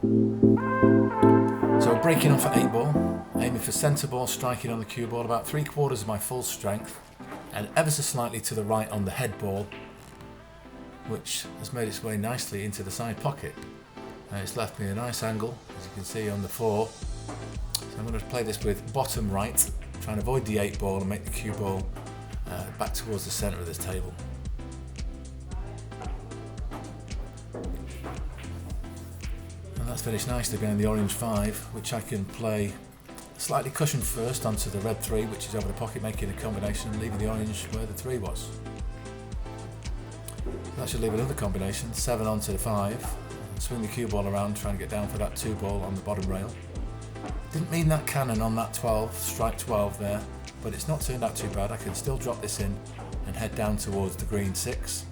So breaking off at 8 ball, aiming for centre ball, striking on the cue ball about 3/4 of my full strength, and ever so slightly to the right on the head ball, which has made its way nicely into the side pocket. It's left me a nice angle, as you can see on the 4. So I'm going to play this with bottom right, trying to avoid the 8 ball and make the cue ball back towards the centre of this table. And that's finished nicely behind the orange 5, which I can play slightly cushioned first onto the red 3, which is over the pocket, making a combination and leaving the orange where the 3 was. That should leave another combination, 7 onto the 5, swing the cue ball around, trying to get down for that 2 ball on the bottom rail. Didn't mean that cannon on that 12, strike 12 there, but it's not turned out too bad. I can still drop this in and head down towards the green 6.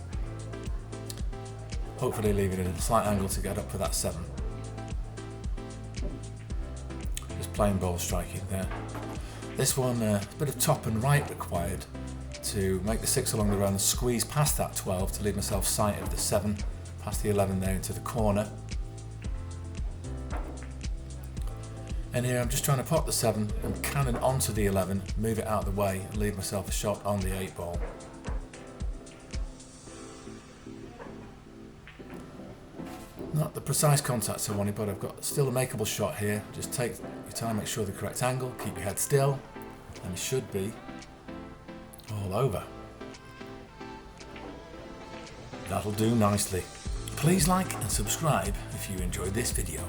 Hopefully leaving it at a slight angle to get up for that 7. Just plain ball striking there. This one, a bit of top and right required to make the 6 along the round and squeeze past that 12 to leave myself sight of the 7, past the 11 there into the corner. And here I'm just trying to pop the 7 and cannon onto the 11, move it out of the way and leave myself a shot on the 8 ball. Not the precise contacts I wanted, but I've got still a makeable shot here. Just take your time, make sure the correct angle, keep your head still, and it should be all over. That'll do nicely. Please like and subscribe if you enjoyed this video.